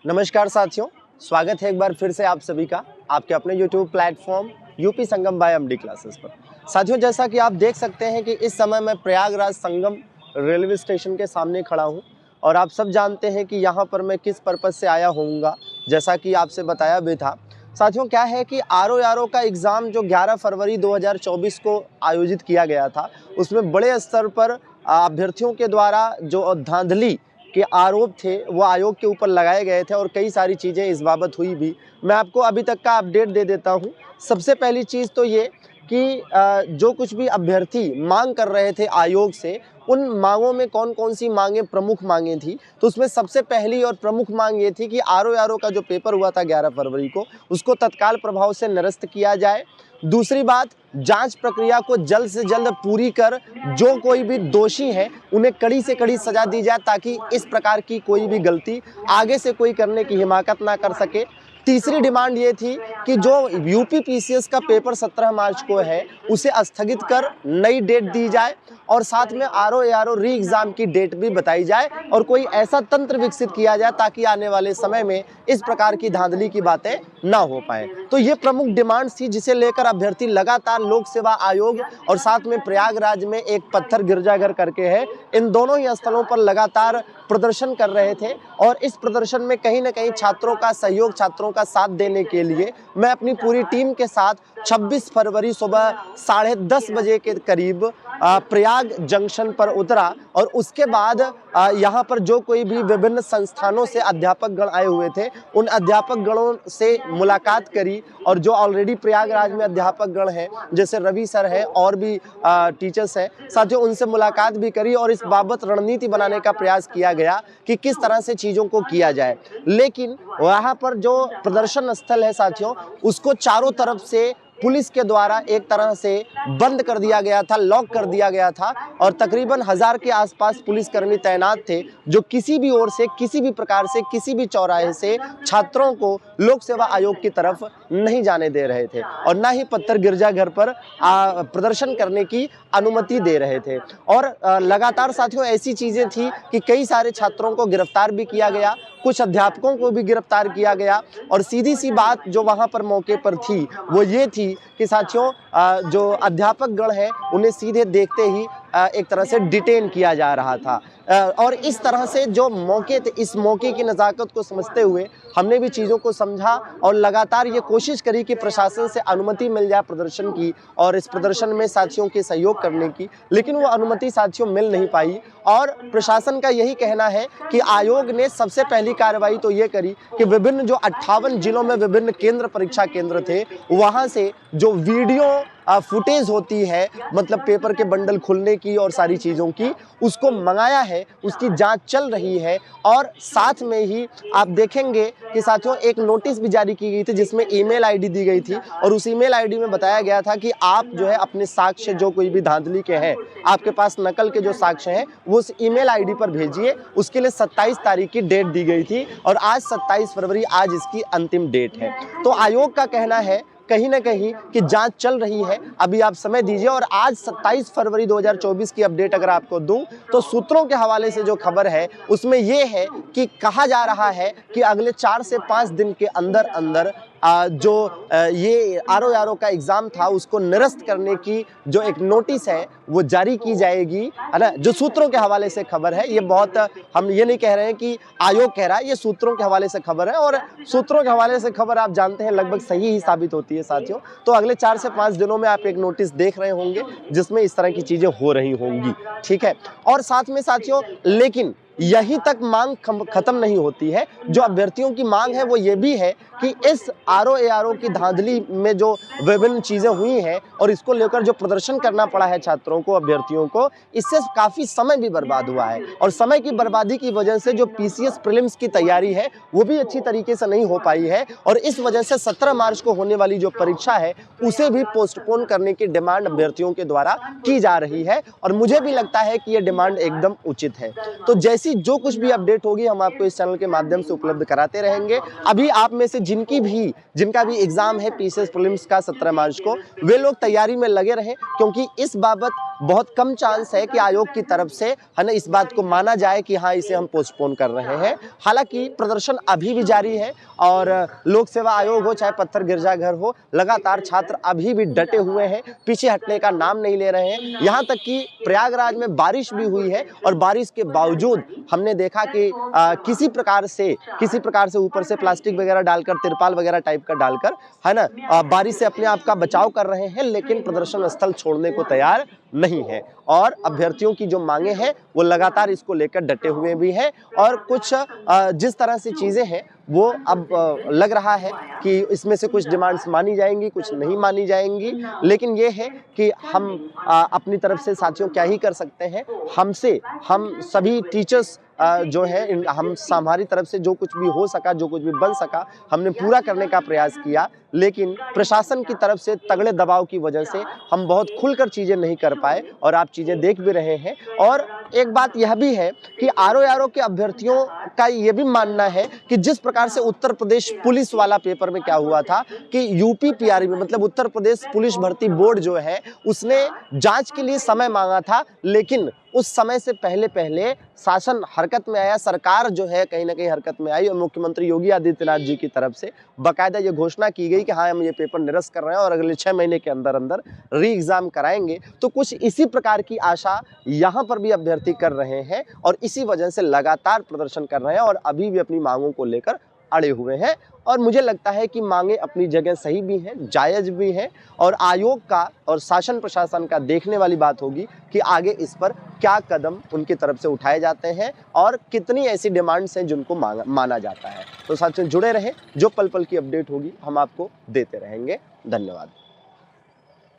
नमस्कार साथियों, स्वागत है एक बार फिर से आप सभी का आपके अपने YouTube प्लेटफॉर्म यूपी संगम बाय एमडी क्लासेस पर। साथियों, जैसा कि आप देख सकते हैं कि इस समय मैं प्रयागराज संगम रेलवे स्टेशन के सामने खड़ा हूं और आप सब जानते हैं कि यहां पर मैं किस पर्पज़ से आया होऊंगा, जैसा कि आपसे बताया भी था। साथियों, क्या है कि आरओ का एग्ज़ाम जो 11 फरवरी 2024 को आयोजित किया गया था, उसमें बड़े स्तर पर अभ्यर्थियों के द्वारा जो धांधली के आरोप थे वो आयोग के ऊपर लगाए गए थे और कई सारी चीज़ें इस बाबत हुई भी। मैं आपको अभी तक का अपडेट दे देता हूँ। सबसे पहली चीज़ तो ये कि जो कुछ भी अभ्यर्थी मांग कर रहे थे आयोग से, उन मांगों में कौन कौन सी मांगें प्रमुख मांगें थी। तो उसमें सबसे पहली और प्रमुख मांग ये थी कि आरओ का जो पेपर हुआ था 11 फरवरी को, उसको तत्काल प्रभाव से निरस्त किया जाए। दूसरी बात, जांच प्रक्रिया को जल्द से जल्द पूरी कर जो कोई भी दोषी है उन्हें कड़ी से कड़ी सजा दी जाए, ताकि इस प्रकार की कोई भी गलती आगे से कोई करने की हिमाकत ना कर सके। तीसरी डिमांड ये थी कि जो यूपी पीसीएस का पेपर 17 मार्च को है, उसे स्थगित कर नई डेट दी जाए और साथ में आरओ री एग्ज़ाम की डेट भी बताई जाए और कोई ऐसा तंत्र विकसित किया जाए ताकि आने वाले समय में इस प्रकार की धांधली की बातें ना हो पाए। तो ये प्रमुख डिमांड्स थी जिसे लेकर अभ्यर्थी लगातार लोक सेवा आयोग और साथ में प्रयागराज में एक पत्थर गिरजाघर करके है, इन दोनों ही स्थलों पर लगातार प्रदर्शन कर रहे थे। और इस प्रदर्शन में कहीं ना कहीं छात्रों का सहयोग, छात्रों का साथ देने के लिए मैं अपनी पूरी टीम के साथ 26 फरवरी सुबह 10:30 बजे के करीब प्रयाग जंक्शन पर उतरा और उसके बाद यहाँ पर जो कोई भी विभिन्न संस्थानों से अध्यापक गण आए हुए थे, उन अध्यापक गणों से मुलाकात करी और जो ऑलरेडी प्रयागराज में अध्यापक गण हैं, जैसे रवि सर हैं और भी टीचर्स हैं साथियों, उनसे मुलाकात भी करी और इस बाबत रणनीति बनाने का प्रयास किया गया कि किस तरह से चीज़ों को किया जाए। लेकिन वहाँ पर जो प्रदर्शन स्थल है साथियों, उसको चारों तरफ से पुलिस के द्वारा एक तरह से बंद कर दिया गया था, लॉक कर दिया गया था और तकरीबन 1000 के आसपास पुलिसकर्मी तैनात थे, जो किसी भी ओर से, किसी भी प्रकार से, किसी भी चौराहे से छात्रों को लोक सेवा आयोग की तरफ नहीं जाने दे रहे थे और ना ही पत्थर गिरजाघर पर प्रदर्शन करने की अनुमति दे रहे थे। और लगातार साथियों ऐसी चीज़ें थी कि कई सारे छात्रों को गिरफ्तार भी किया गया, कुछ अध्यापकों को भी गिरफ्तार किया गया। और सीधी सी बात जो वहाँ पर मौके पर थी वो ये थी कि साथियों जो अध्यापक गण है उन्हें सीधे देखते ही एक तरह से डिटेन किया जा रहा था और इस तरह से जो मौके थे, इस मौके की नज़ाकत को समझते हुए हमने भी चीज़ों को समझा और लगातार ये कोशिश करी कि प्रशासन से अनुमति मिल जाए प्रदर्शन की और इस प्रदर्शन में साथियों के सहयोग करने की, लेकिन वो अनुमति साथियों मिल नहीं पाई। और प्रशासन का यही कहना है कि आयोग ने सबसे पहली कार्रवाई तो ये करी कि विभिन्न जो 58 जिलों में विभिन्न केंद्र, परीक्षा केंद्र थे, वहाँ से जो वीडियो फुटेज होती है, मतलब पेपर के बंडल खुलने की और सारी चीज़ों की, उसको मंगाया है, उसकी जांच चल रही है। और साथ में ही आप देखेंगे कि साथियों एक नोटिस भी जारी की गई थी जिसमें ईमेल आईडी दी गई थी और उस ईमेल आईडी में बताया गया था कि आप जो है अपने साक्ष्य जो कोई भी धांधली के हैं, आपके पास नकल के जो साक्ष्य हैं वो उस ईमेल आईडी पर भेजिए। उसके लिए 27 तारीख की डेट दी गई थी और आज 27 फरवरी, आज इसकी अंतिम डेट है। तो आयोग का कहना है कहीं ना कहीं कि जांच चल रही है, अभी आप समय दीजिए। और आज 27 फरवरी 2024 की अपडेट अगर आपको दूं तो सूत्रों के हवाले से जो खबर है उसमें यह है कि कहा जा रहा है कि अगले 4 से 5 दिन के अंदर अंदर जो ये आरओ का एग्ज़ाम था उसको निरस्त करने की जो एक नोटिस है वो जारी की जाएगी, है ना। जो सूत्रों के हवाले से खबर है, ये बहुत, हम ये नहीं कह रहे हैं कि आयोग कह रहा है, ये सूत्रों के हवाले से खबर है और सूत्रों के हवाले से खबर आप जानते हैं लगभग सही ही साबित होती है साथियों। तो अगले 4 से 5 दिनों में आप एक नोटिस देख रहे होंगे जिसमें इस तरह की चीज़ें हो रही होंगी, ठीक है। और साथ में साथियों, लेकिन यहीं तक मांग खत्म नहीं होती है। जो अभ्यर्थियों की मांग है वो ये भी है कि इस आरओ की धांधली में जो विभिन्न चीज़ें हुई हैं और इसको लेकर जो प्रदर्शन करना पड़ा है छात्रों को, अभ्यर्थियों को, इससे काफ़ी समय भी बर्बाद हुआ है और समय की बर्बादी की वजह से जो पीसीएस प्रीलिम्स की तैयारी है वो भी अच्छी तरीके से नहीं हो पाई है और इस वजह से 17 मार्च को होने वाली जो परीक्षा है उसे भी पोस्टपोन करने की डिमांड अभ्यर्थियों के द्वारा की जा रही है और मुझे भी लगता है कि ये डिमांड एकदम उचित है। तो जैसी ऐसी जो कुछ भी अपडेट होगी हम आपको इस चैनल के माध्यम से उपलब्ध कराते रहेंगे। अभी आप में से जिनका भी एग्जाम है पीसीएस प्रीलिम्स का 17 मार्च को, वे लोग तैयारी में लगे रहें, क्योंकि इस बाबत बहुत कम चांस है कि आयोग की तरफ से है ना इस बात को माना जाए कि हाँ इसे हम पोस्टपोन कर रहे हैं। हालांकि प्रदर्शन अभी भी जारी है और लोक सेवा आयोग हो चाहे पत्थर गिरजाघर हो, लगातार छात्र अभी भी डटे हुए हैं, पीछे हटने का नाम नहीं ले रहे हैं। यहाँ तक कि प्रयागराज में बारिश भी हुई है और बारिश के बावजूद हमने देखा कि किसी प्रकार से ऊपर से प्लास्टिक वगैरह डालकर, तिरपाल वगैरह टाइप का डालकर है ना बारिश से अपने आप का बचाव कर रहे हैं, लेकिन प्रदर्शन स्थल छोड़ने को तैयार नहीं है। और अभ्यर्थियों की जो मांगे हैं वो लगातार इसको लेकर डटे हुए भी हैं और कुछ जिस तरह से चीजें हैं वो अब लग रहा है कि इसमें से कुछ डिमांड्स मानी जाएंगी, कुछ नहीं मानी जाएंगी। लेकिन ये है कि हम अपनी तरफ से साथियों क्या ही कर सकते हैं। हम सभी टीचर्स जो है हमारी तरफ से जो कुछ भी हो सका, जो कुछ भी बन सका, हमने पूरा करने का प्रयास किया। लेकिन प्रशासन की तरफ से तगड़े दबाव की वजह से हम बहुत खुलकर चीजें नहीं कर पाए और आप चीजें देख भी रहे हैं। और एक बात यह भी है कि आरओ के अभ्यर्थियों का ये भी मानना है कि जिस प्रकार से उत्तर प्रदेश पुलिस वाला पेपर में क्या हुआ था कि यूपी पीआरबी में मतलब उत्तर प्रदेश पुलिस भर्ती बोर्ड जो है उसने जांच के लिए समय मांगा था, लेकिन उस समय से पहले शासन हरकत में आया, सरकार जो है कहीं ना कहीं हरकत में आई और मुख्यमंत्री योगी आदित्यनाथ जी की तरफ से बाकायदा ये घोषणा की गई कि हाँ हम ये पेपर निरस्त कर रहे हैं और अगले 6 महीने के अंदर अंदर री एग्जाम कराएंगे। तो कुछ इसी प्रकार की आशा यहाँ पर भी अभ्यर्थी कर रहे हैं और इसी वजह से लगातार प्रदर्शन कर रहे हैं और अभी भी अपनी मांगों को लेकर अड़े हुए हैं। और मुझे लगता है कि मांगे अपनी जगह सही भी हैं, जायज भी हैं और आयोग का और शासन प्रशासन का देखने वाली बात होगी कि आगे इस पर क्या कदम उनकी तरफ से उठाए जाते हैं और कितनी ऐसी डिमांड्स हैं जिनको माना जाता है। तो साथियों जुड़े रहें, जो पल पल की अपडेट होगी हम आपको देते रहेंगे। धन्यवाद।